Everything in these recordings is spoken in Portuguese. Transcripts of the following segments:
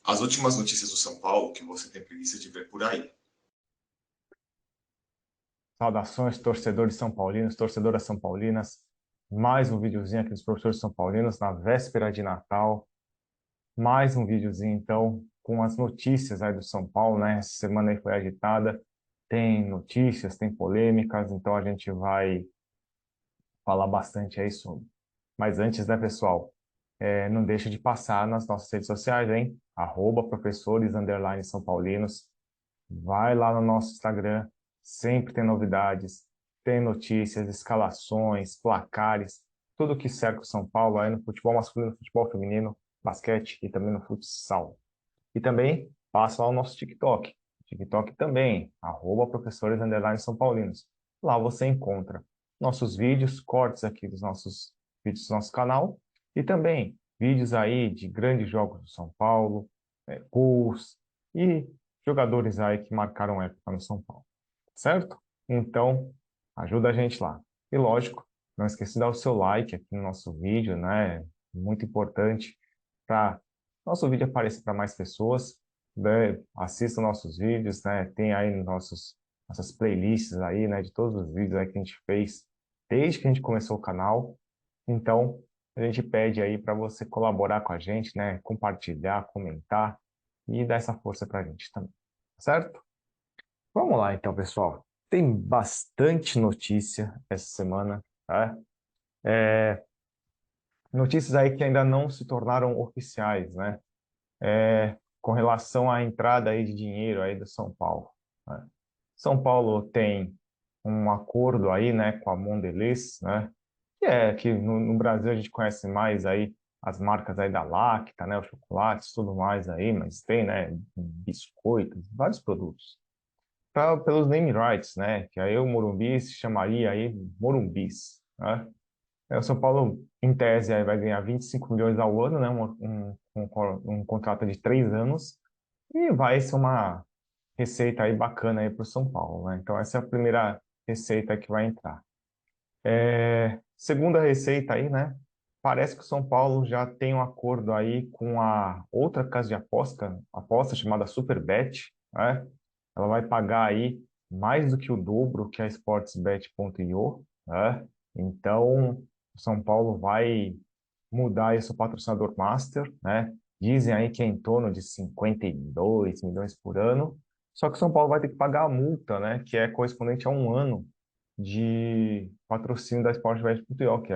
as últimas notícias do São Paulo que você tem preguiça de ver por aí. Saudações, torcedores são paulinos, torcedoras são paulinas. Mais um videozinho aqui dos professores são paulinos na véspera de Natal. Mais um videozinho, então, com as notícias aí do São Paulo, né? Essa semana aí foi agitada. Tem notícias, tem polêmicas, então a gente vai falar bastante aí sobre. Mas antes, né, pessoal? Não deixa de passar nas nossas redes sociais, hein? @professores São Paulinos. Vai lá no nosso Instagram, sempre tem novidades, tem notícias, escalações, placares, tudo que cerca o São Paulo aí no futebol masculino, futebol feminino, basquete e também no futsal. E também passa lá o nosso TikTok. TikTok também, @professores São Paulinos. Lá você encontra nossos vídeos, cortes aqui dos nossos vídeos do nosso canal e também vídeos aí de grandes jogos do São Paulo, gols e jogadores aí que marcaram época no São Paulo, certo? Então, ajuda a gente lá. E lógico, não esqueça de dar o seu like aqui no nosso vídeo, né? Muito importante para nosso vídeo aparecer para mais pessoas, né? Assista nossos vídeos, né? Tem aí nossas playlists aí, né? De todos os vídeos aí que a gente fez desde que a gente começou o canal. Então, a gente pede aí para você colaborar com a gente, né? Compartilhar, comentar e dar essa força para a gente também, certo? Vamos lá, então, pessoal. Tem bastante notícia essa semana, tá? É, Notícias aí que ainda não se tornaram oficiais, né? Com relação à entrada aí de dinheiro aí do São Paulo, né? São Paulo tem um acordo aí, né, com a Mondelez, né? Que no Brasil a gente conhece mais aí as marcas aí da Lacta, né, os chocolates, tudo mais aí, mas tem, né, biscoitos, vários produtos. Pelos name rights, né, que aí o Morumbi se chamaria aí Morumbis, né? O São Paulo, em tese, aí vai ganhar 25 milhões ao ano, né, um contrato de 3 anos, e vai ser uma receita aí bacana aí para o São Paulo, né? Então essa é a primeira receita que vai entrar. Segunda receita aí, né? Parece que o São Paulo já tem um acordo aí com a outra casa de aposta chamada Superbet, né? Ela vai pagar aí mais do que o dobro que a Sportsbet.io, né? Então, o São Paulo vai mudar esse patrocinador master, né? Dizem aí que é em torno de 52 milhões por ano. Só que o São Paulo vai ter que pagar a multa, né? Que é correspondente a um ano de patrocínio da Sportbet.io, que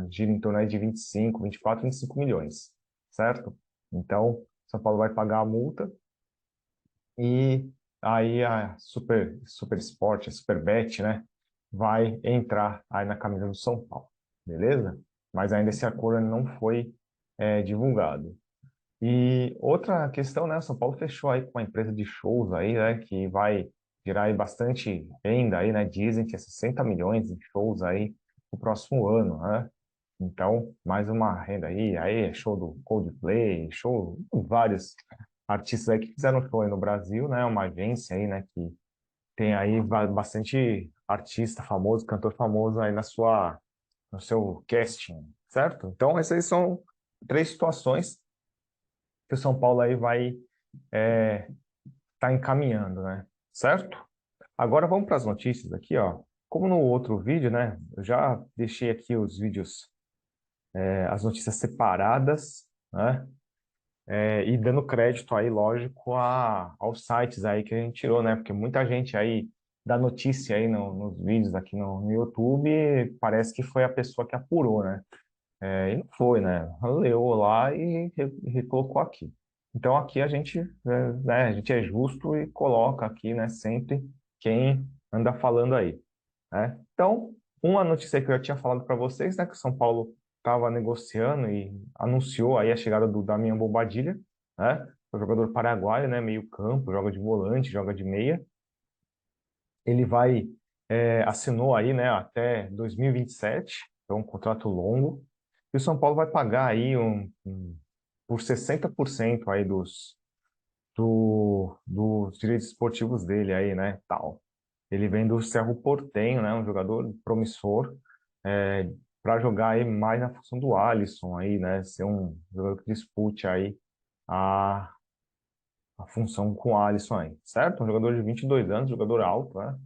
gira em torno aí de 25, 24, 25 milhões, certo? Então, São Paulo vai pagar a multa e aí a Super Sport, a Superbet, né, vai entrar aí na camisa do São Paulo, beleza? Mas ainda esse acordo não foi divulgado. E outra questão, né, o São Paulo fechou aí com uma empresa de shows aí, né, que vai gerar aí bastante renda aí, né, dizem que é 60 milhões de shows aí no próximo ano, né? Então, mais uma renda aí é show do Coldplay, show vários artistas aí que fizeram show aí no Brasil, né? Uma agência aí, né? Que tem aí bastante artista famoso, cantor famoso aí no seu casting, certo? Então, essas aí são três situações que o São Paulo aí vai tá encaminhando, né? Certo? Agora vamos para as notícias aqui, ó. Como no outro vídeo, né? Eu já deixei aqui os vídeos, as notícias separadas, né? E dando crédito aí, lógico, aos sites aí que a gente tirou, né? Porque muita gente aí dá notícia aí nos vídeos aqui no YouTube, parece que foi a pessoa que apurou, né? E não foi, né? Leu lá e recolocou aqui. Então aqui a gente, né, a gente é justo e coloca aqui, né, sempre quem anda falando aí, né? Então, uma notícia que eu já tinha falado para vocês, né, que o São Paulo estava negociando e anunciou aí a chegada do Damian Bobadilla, né? O jogador paraguaio, né, meio campo, joga de volante, joga de meia. Ele assinou aí, né, até 2027, então um contrato longo. E o São Paulo vai pagar aí por 60% aí dos direitos esportivos dele aí, né, tal. Ele vem do Cerro Porteño, né, um jogador promissor, para jogar aí mais na função do Alisson aí, né, ser um jogador que dispute aí função com o Alisson aí, certo? Um jogador de 22 anos, jogador alto, né?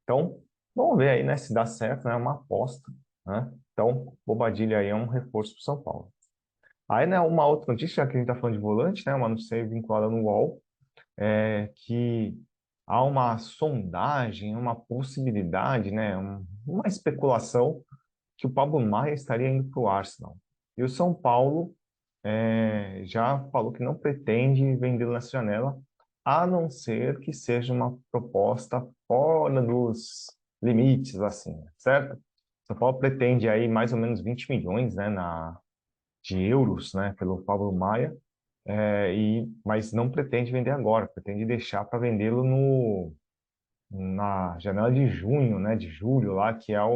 Então, vamos ver aí, né, se dá certo, né? É uma aposta, né? Então, Bobadilha aí é um reforço para São Paulo. Aí, né, uma outra notícia, já que a gente está falando de volante, né, uma notícia vinculada no UOL, é que há uma sondagem, uma possibilidade, né, uma especulação que o Pablo Maia estaria indo para o Arsenal. E o São Paulo já falou que não pretende vendê-lo nessa janela, a não ser que seja uma proposta fora dos limites, assim, certo? São Paulo pretende aí mais ou menos 20 milhões, né, de euros, né, pelo Pablo Maia, mas não pretende vender agora, pretende deixar para vendê-lo na janela de junho, né, de julho lá, que é a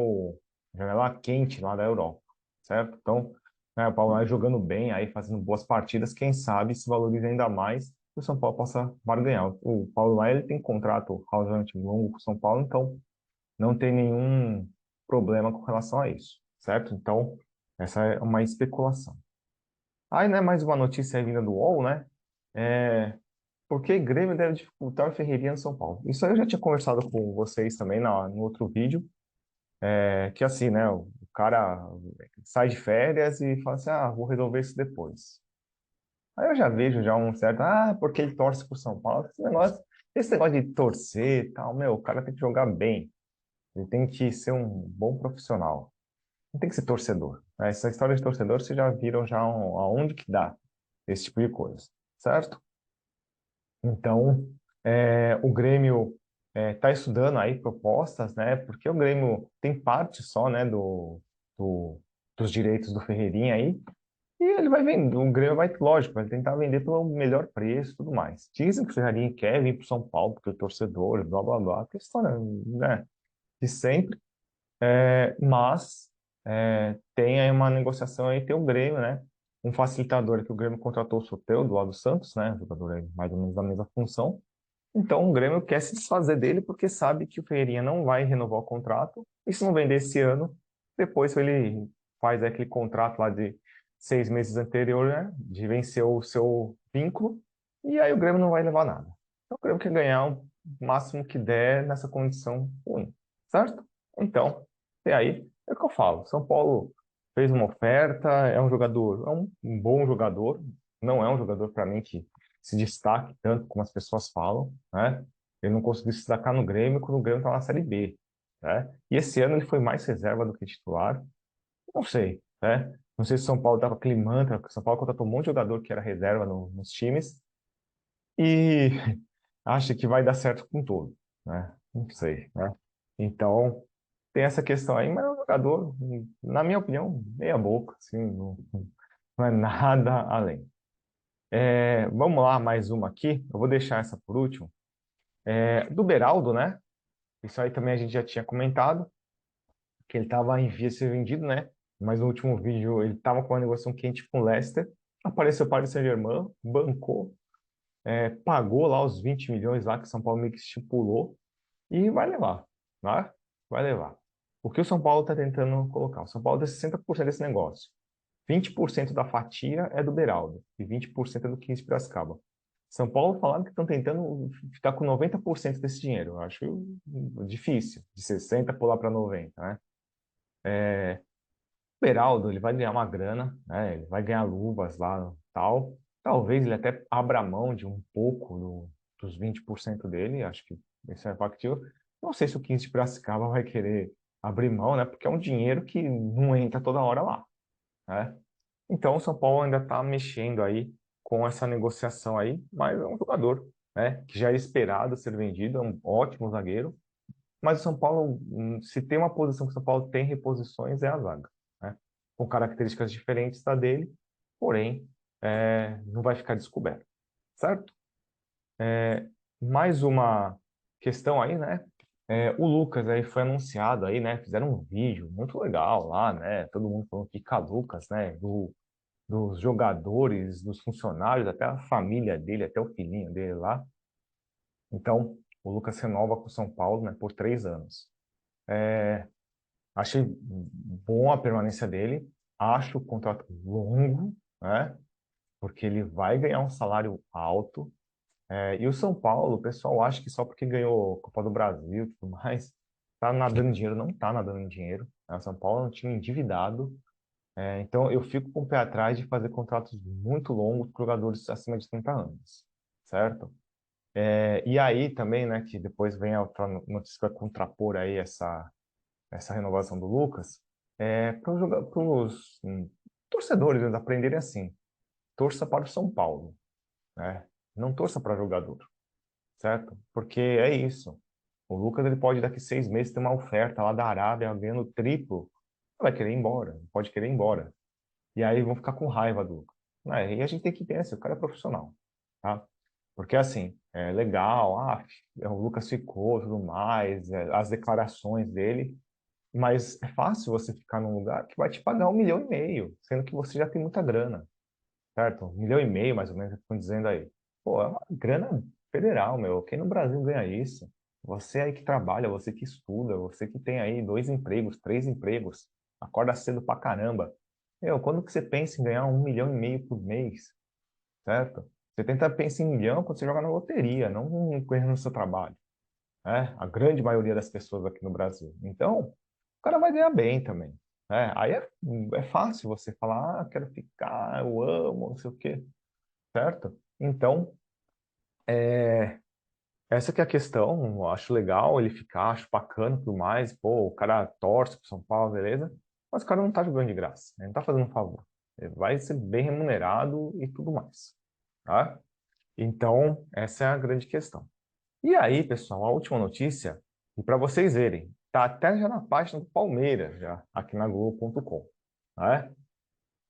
janela quente lá da Europa, certo? Então, né, o Paulo Maia jogando bem, aí fazendo boas partidas, quem sabe se valoriza ainda mais e o São Paulo possa barganhar. O Paulo Maia ele tem contrato razoavelmente longo com o São Paulo, então não tem nenhum problema com relação a isso, certo? Então, essa é uma especulação. Aí, né, mais uma notícia aí vinda do UOL, né? É, por que Grêmio deve dificultar Ferreirinha no São Paulo? Isso aí eu já tinha conversado com vocês também no outro vídeo, que assim, né, o cara sai de férias e fala assim, vou resolver isso depois. Aí eu já vejo já um certo, porque ele torce pro São Paulo. Esse negócio de torcer e tal, meu, o cara tem que jogar bem, ele tem que ser um bom profissional, não tem que ser torcedor, né? Essa história de torcedor, vocês já viram já aonde que dá esse tipo de coisa, certo? Então, o Grêmio está estudando aí propostas, né? Porque o Grêmio tem parte só, né, do- dos direitos do Ferreirinha aí, e ele vai vender. O Grêmio vai, lógico, vai tentar vender pelo melhor preço e tudo mais. Dizem que o Ferreirinha quer vir para o São Paulo, porque o torcedor, blá blá blá, que história, né, de sempre. Mas tem aí uma negociação aí, tem o Grêmio, né? Um facilitador que o Grêmio contratou o Soteldo lá do Santos, né? Jogador aí mais ou menos da mesma função. Então o Grêmio quer se desfazer dele porque sabe que o Ferreirinha não vai renovar o contrato. E se não vender esse ano, depois ele faz aquele contrato lá de 6 meses anterior, né? De vencer o seu vínculo. E aí o Grêmio não vai levar nada. Então o Grêmio quer ganhar o máximo que der nessa condição ruim, certo? Então, e aí é o que eu falo. São Paulo fez uma oferta, é um jogador, é um bom jogador, não é um jogador para mim que se destaque tanto como as pessoas falam, né? Ele não conseguiu se destacar no Grêmio quando o Grêmio estava na Série B, né? E esse ano ele foi mais reserva do que titular. Não sei, né? Não sei se o São Paulo estava com aquele mantra, porque o São Paulo contratou um monte de jogador que era reserva nos times e acha que vai dar certo com todo, né? Não sei, né? Então, tem essa questão aí, mas é um jogador, na minha opinião, meia boca, assim, não é nada além. Vamos lá, mais uma aqui. Eu vou deixar essa por último. Do Beraldo, né? Isso aí também a gente já tinha comentado, que ele estava em via de ser vendido, né? Mas no último vídeo ele estava com uma negociação quente com o Leicester. Apareceu o Paris Saint-Germain, bancou, pagou lá os 20 milhões lá que o São Paulo meio que estipulou e vai levar, né? Vai levar. O que o São Paulo está tentando colocar? O São Paulo tem 60% desse negócio. 20% da fatia é do Beraldo e 20% é do 15 Piracicaba. São Paulo falaram que estão tentando ficar com 90% desse dinheiro. Eu acho difícil, de 60 pular para 90, né? O Beraldo, ele vai ganhar uma grana, né? Ele vai ganhar luvas lá, tal. Talvez ele até abra mão de um pouco dos 20% dele, acho que isso é factível. Não sei se o 15 de Piracicaba vai querer abrir mão, né? Porque é um dinheiro que não entra toda hora lá, né? Então, o São Paulo ainda está mexendo aí com essa negociação aí, mas é um jogador, né, que já é esperado ser vendido, é um ótimo zagueiro. Mas o São Paulo, se tem uma posição que o São Paulo tem reposições, é a zaga, né? Com características diferentes da dele, porém, não vai ficar descoberto, certo? Mais uma questão aí, né? O Lucas aí foi anunciado aí, né? Fizeram um vídeo muito legal lá, né? Todo mundo falando que Lucas, né? Dos jogadores, dos funcionários, até a família dele, até o filhinho dele lá. Então, o Lucas renova com o São Paulo, né, por 3 anos. Achei bom a permanência dele, acho o contrato longo, né, porque ele vai ganhar um salário alto, E o São Paulo, o pessoal acha que só porque ganhou a Copa do Brasil e tudo mais, tá nadando em dinheiro. Não tá nadando em dinheiro, né? O São Paulo é um time endividado. Então eu fico com o pé atrás de fazer contratos muito longos com jogadores acima de 30 anos, certo? E aí também, né, que depois vem a outra notícia que vai contrapor aí essa renovação do Lucas, para os torcedores eles aprenderem assim, torça para o São Paulo, né? Não torça para jogador, certo? Porque é isso. O Lucas ele pode daqui 6 meses ter uma oferta lá da Arábia ganhando triplo, vai querer ir embora, pode querer ir embora. E aí vão ficar com raiva do Lucas. E a gente tem que entender assim, o cara é profissional, tá? Porque assim, é legal, o Lucas ficou, tudo mais, as declarações dele, mas é fácil você ficar num lugar que vai te pagar 1,5 milhão, sendo que você já tem muita grana, certo? 1,5 milhão, mais ou menos, estão dizendo aí. Pô, é uma grana federal, meu. Quem no Brasil ganha isso? Você aí que trabalha, você que estuda, você que tem aí 2 empregos, 3 empregos, acorda cedo pra caramba. Quando que você pensa em ganhar 1,5 milhão por mês, certo? Você tenta pensar em milhão quando você joga na loteria, não correndo no seu trabalho, né? A grande maioria das pessoas aqui no Brasil. Então, o cara vai ganhar bem também, né? Aí é fácil você falar, quero ficar, eu amo, não sei o quê, certo? Então, essa que é a questão, eu acho legal ele ficar, acho bacana e tudo mais, pô, o cara torce pro São Paulo, beleza? Mas o cara não tá jogando de graça, né? Não tá fazendo um favor. Ele vai ser bem remunerado e tudo mais, tá? Então, essa é a grande questão. E aí, pessoal, a última notícia, e para vocês verem, tá até já na página do Palmeiras, já, aqui na Globo.com, né?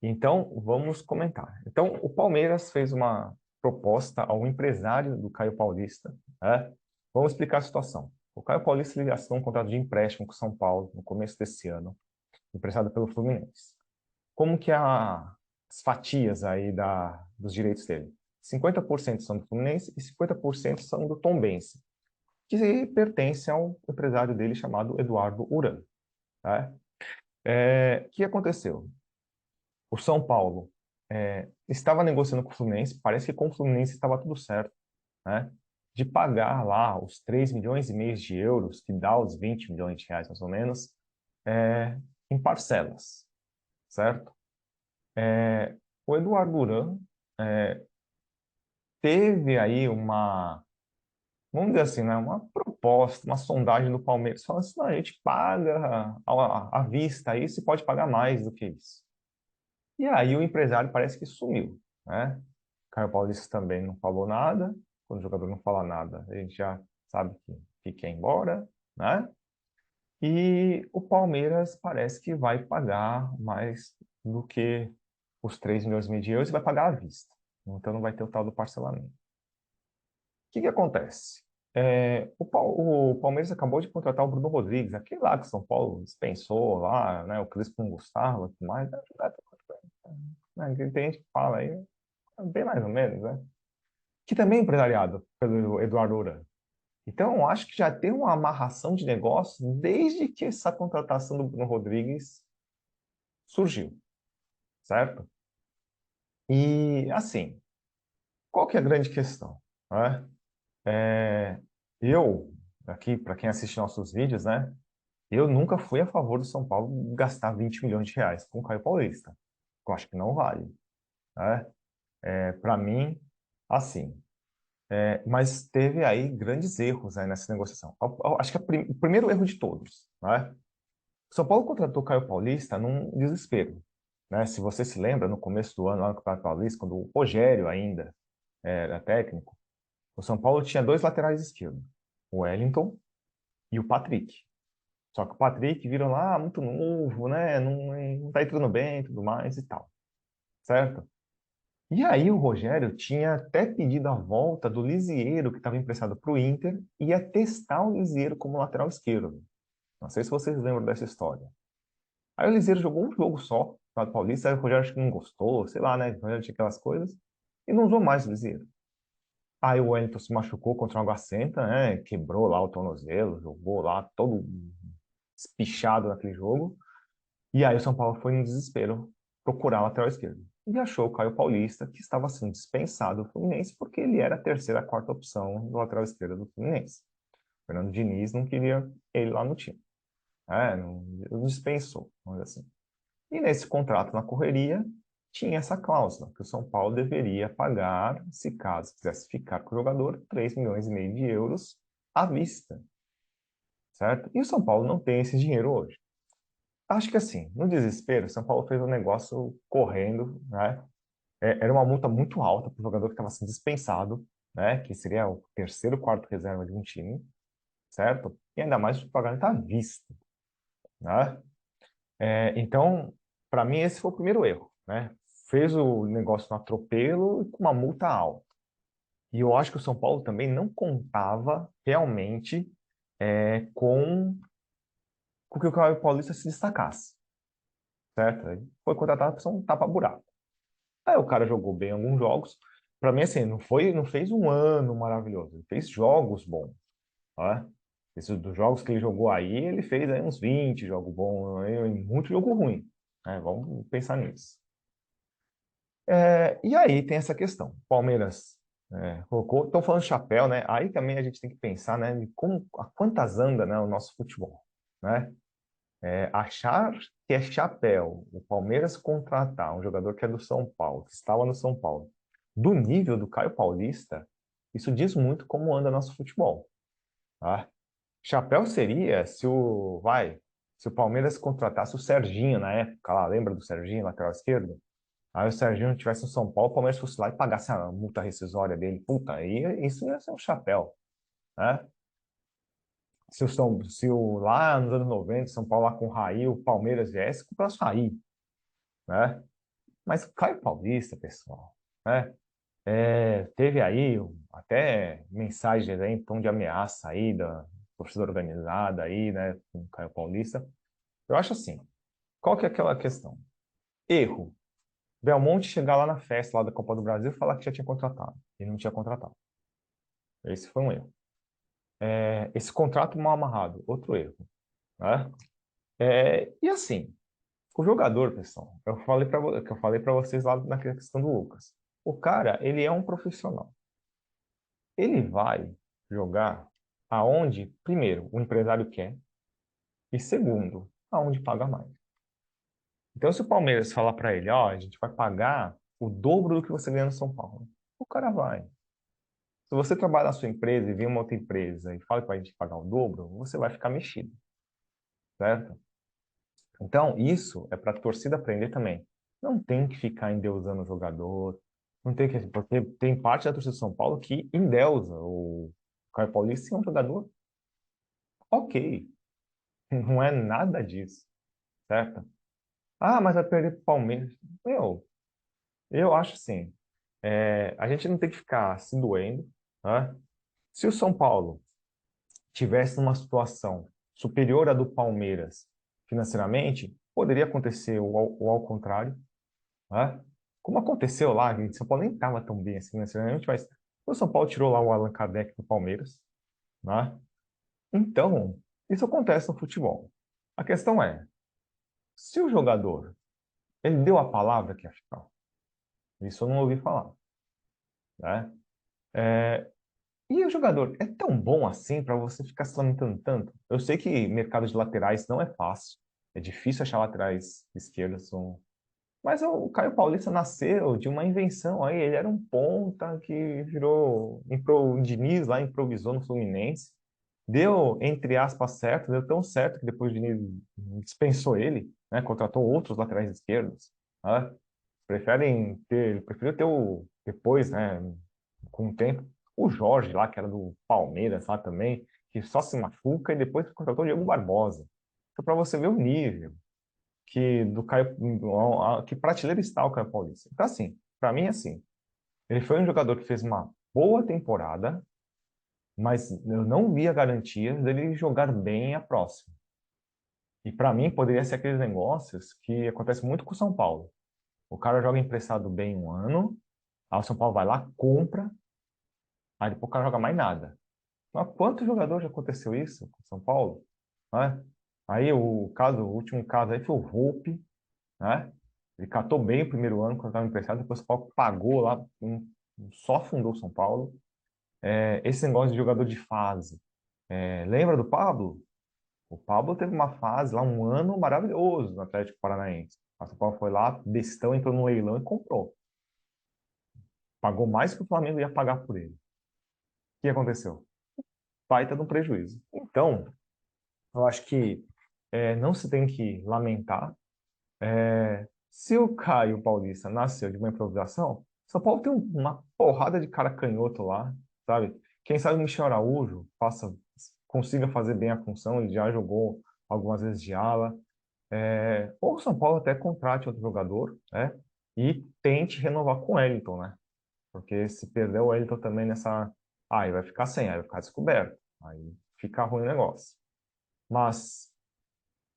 Então, vamos comentar. Então, o Palmeiras fez uma proposta ao empresário do Caio Paulista, né? Vamos explicar a situação. O Caio Paulista ele assinou um contrato de empréstimo com o São Paulo no começo desse ano, emprestado pelo Fluminense. Como que é as fatias aí dos direitos dele? 50% são do Fluminense e 50% são do Tombense, que pertence a um empresário dele chamado Eduardo Uran, tá? O que aconteceu? O São Paulo estava negociando com o Fluminense, parece que com o Fluminense estava tudo certo, né? De pagar lá os 3,5 milhões de euros, que dá os 20 milhões de reais mais ou menos, em parcelas, certo? O Eduardo Uran teve aí vamos dizer assim, né, uma proposta, uma sondagem do Palmeiras, falando assim, não, a gente paga à vista isso e pode pagar mais do que isso. E aí o empresário parece que sumiu, né? Caio Paulista também não falou nada. Quando o jogador não fala nada, a gente já sabe que quer ir embora, né? E o Palmeiras parece que vai pagar mais do que os 3,5 milhões de euros e vai pagar à vista. Então não vai ter o tal do parcelamento. O que que acontece? O Palmeiras acabou de contratar o Bruno Rodrigues, aquele lá que o São Paulo dispensou lá, né? O Crespo não gostava e tudo mais. Né, tem gente que fala aí, bem mais ou menos, né? Que também é empresariado pelo Eduardo Uran. Então, eu acho que já tem uma amarração de negócios desde que essa contratação do Bruno Rodrigues surgiu, certo? E, assim, qual que é a grande questão, né? Eu, aqui, para quem assiste nossos vídeos, né? Eu nunca fui a favor do São Paulo gastar 20 milhões de reais com o Caio Paulista. Eu acho que não vale, né? Para mim, assim, mas teve aí grandes erros, né, nessa negociação. Acho que o primeiro erro de todos, né? O São Paulo contratou o Caio Paulista num desespero, né? Se você se lembra, no começo do ano, lá no Campeonato Paulista, quando o Rogério ainda era técnico, o São Paulo tinha dois laterais esquerdos, o Wellington e o Patrick. Só que o Patrick virou lá muito novo, né? Não tá entrando bem e tudo mais e tal, certo? E aí o Rogério tinha até pedido a volta do Lisieiro, que estava emprestado para o Inter, e ia testar o Lisieiro como lateral esquerdo. Não sei se vocês lembram dessa história. Aí o Lisieiro jogou um jogo só, no Paulista, aí o Rogério acho que não gostou, sei lá, né? O Rogério tinha aquelas coisas, e não usou mais o Lisieiro. Aí o Wellington se machucou contra o Água Santa, né? Quebrou lá o tornozelo, jogou lá todo espichado naquele jogo. E aí o São Paulo foi no desespero procurar lateral esquerdo. e achou o Caio Paulista, que estava sendo dispensado do Fluminense, porque ele era a terceira, a quarta opção do lateral esquerdo do Fluminense. O Fernando Diniz não queria ele lá no time. Não dispensou, vamos dizer assim. E nesse contrato na correria, tinha essa cláusula, que o São Paulo deveria pagar, se caso quisesse ficar com o jogador, 3,5 milhões de euros à vista, certo? E o São Paulo não tem esse dinheiro hoje. Acho que assim, no desespero, o São Paulo fez um negócio correndo, né? Era uma multa muito alta para o jogador que estava sendo dispensado, né? Que seria o terceiro, quarto reserva de um time, certo? E ainda mais o pagamento à vista, né? Então, para mim, esse foi o primeiro erro, né? Fez o negócio no atropelo e com uma multa alta. E eu acho que o São Paulo também não contava realmente com que o Caio Paulista se destacasse, certo? Ele foi contratado para ser um tapa-buraco. Aí o cara jogou bem alguns jogos. Para mim, assim, não fez um ano maravilhoso. Ele fez jogos bons, tá? Esses dos jogos que ele jogou aí, ele fez aí uns 20 jogos bons, aí, muito jogo ruim, né? Vamos pensar nisso. E aí tem essa questão. Palmeiras colocou, estão falando de chapéu, né? Aí também a gente tem que pensar, né, de como, a quantas anda, né, o nosso futebol, né? Achar que é chapéu o Palmeiras contratar um jogador que é do São Paulo, que estava no São Paulo, do nível do Caio Paulista, isso diz muito como anda nosso futebol, tá? Chapéu seria se o Palmeiras contratasse o Serginho na época, lá, lembra do Serginho, lateral esquerdo? Aí o Serginho tivesse no São Paulo, o Palmeiras fosse lá e pagasse a multa rescisória dele. Puta, aí isso ia ser um chapéu, né? Lá nos anos 90, São Paulo lá com o Raí, o Palmeiras viesse, comprasse o Raí, né? Mas o Caio Paulista, pessoal, né? Teve aí até mensagens aí, em tom de ameaça aí da torcida organizada aí, né, com o Caio Paulista. Eu acho assim, qual que é aquela questão? Erro. Belmonte chegar lá na festa lá da Copa do Brasil e falar que já tinha contratado, e não tinha contratado. Esse foi um erro. Esse contrato mal amarrado, outro erro, né? E assim, o jogador, pessoal, que eu falei para vocês lá na questão do Lucas. O cara, ele é um profissional. Ele vai jogar aonde, primeiro, o empresário quer e segundo, aonde paga mais. Então, se o Palmeiras falar para ele, ó, a gente vai pagar o dobro do que você ganha no São Paulo, o cara vai. Se você trabalha na sua empresa e vem uma outra empresa e fala para a gente pagar o dobro, você vai ficar mexido, certo? Então, isso é para a torcida aprender também. Não tem que ficar endeusando o jogador, não tem que, porque tem parte da torcida de São Paulo que endeusa o Caio Paulista, se é um jogador ok, não é nada disso, certo? Ah, mas vai perder para o Palmeiras. Eu acho assim, a gente não tem que ficar se doendo, tá? Se o São Paulo tivesse numa situação superior à do Palmeiras financeiramente, poderia acontecer o ao contrário, né? Como aconteceu lá, o São Paulo nem estava tão bem assim financeiramente, mas o São Paulo tirou lá o Allan Kardec do Palmeiras, né? Então, isso acontece no futebol. A questão é, se o jogador, ele deu a palavra que ia ficar, isso eu não ouvi falar, né? É, E o jogador é tão bom assim para você ficar se lamentando tanto? Eu sei que mercado de laterais não é fácil. É difícil achar laterais esquerdos. Mas o Caio Paulista nasceu de uma invenção aí. Ele era um ponta que o Diniz lá improvisou no Fluminense. Deu, entre aspas, certo. Deu tão certo que depois o Diniz dispensou ele, né? Contratou outros laterais esquerdos. Né? Preferiu ter depois, né? Com o tempo. O Jorge lá, que era do Palmeiras lá também, que só se machuca e depois contratou o Diego Barbosa. Então, para você ver o nível que do Caio, que prateleira está o Caio Paulista. Então, assim, para mim, assim, ele foi um jogador que fez uma boa temporada, mas eu não vi a garantia dele jogar bem a próxima. E para mim, poderia ser aqueles negócios que acontece muito com o São Paulo. O cara joga emprestado bem um ano, aí o São Paulo vai lá, compra, aí depois o cara joga mais nada. Mas quantos jogadores já aconteceu isso com o São Paulo? Né? Aí o último caso aí foi o Volpi, né? Ele catou bem o primeiro ano quando estava emprestado, depois o São Paulo pagou lá, só afundou o São Paulo. Esse negócio de jogador de fase. Lembra do Pablo? O Pablo teve uma fase lá, um ano maravilhoso no Atlético Paranaense. O São Paulo foi lá, bestão, entrou no leilão e comprou. Pagou mais que o Flamengo ia pagar por ele. O que aconteceu? Baita de um prejuízo. Então, eu acho que não se tem que lamentar. Se o Caio Paulista nasceu de uma improvisação, São Paulo tem uma porrada de cara canhoto lá, sabe? Quem sabe o Michel Araújo consiga fazer bem a função, ele já jogou algumas vezes de ala. Ou o São Paulo até contrate outro jogador, né? E tente renovar com o Wellington, né? Porque se perder o Wellington também nessa. Aí vai ficar sem, aí vai ficar descoberto. Aí fica ruim o negócio. Mas,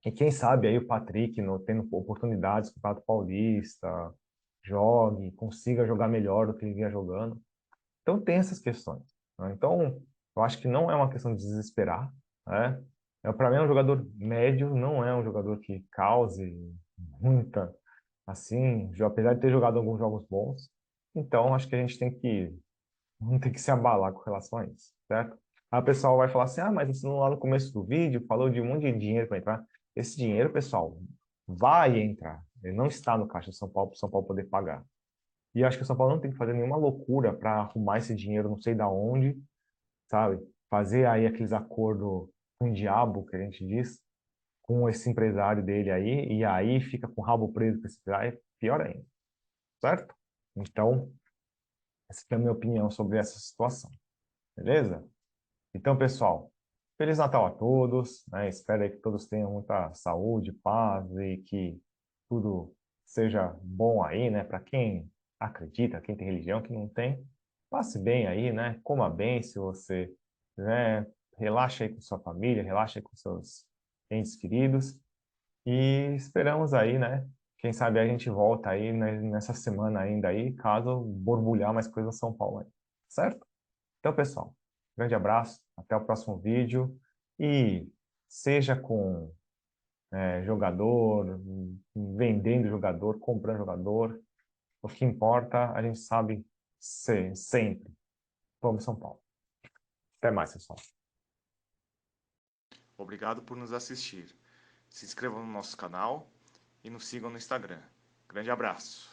e quem sabe aí o Patrick, tendo oportunidades no Campeonato Paulista, jogue, consiga jogar melhor do que ele vinha jogando. Então tem essas questões, né? Então, eu acho que não é uma questão de desesperar, né? Para mim, é um jogador médio, não é um jogador que cause muita, assim, apesar de ter jogado alguns jogos bons. Então, acho que a gente não tem que se abalar com relação a isso, certo? Aí o pessoal vai falar assim, mas você lá no começo do vídeo falou de um monte de dinheiro para entrar. Esse dinheiro, pessoal, vai entrar. Ele não está no caixa do São Paulo para o São Paulo poder pagar. E acho que o São Paulo não tem que fazer nenhuma loucura para arrumar esse dinheiro, não sei da onde, sabe? Fazer aí aqueles acordos com o diabo, que a gente diz, com esse empresário dele aí, e aí fica com o rabo preso com esse empresário, pior ainda, certo? Então, essa é a minha opinião sobre essa situação, beleza? Então, pessoal, Feliz Natal a todos, né? Espero aí que todos tenham muita saúde, paz e que tudo seja bom aí, né? Para quem acredita, quem tem religião, quem não tem, passe bem aí, né? Coma bem se você, né? Relaxa aí com sua família, relaxa aí com seus entes queridos e esperamos aí, né? Quem sabe a gente volta aí, né, nessa semana ainda aí, caso borbulhar mais coisa em São Paulo aí, certo? Então, pessoal, grande abraço, até o próximo vídeo e seja com jogador, vendendo jogador, comprando jogador, o que importa, a gente sabe sempre. Vamos São Paulo. Até mais, pessoal. Obrigado por nos assistir. Se inscrevam no nosso canal e nos sigam no Instagram. Grande abraço!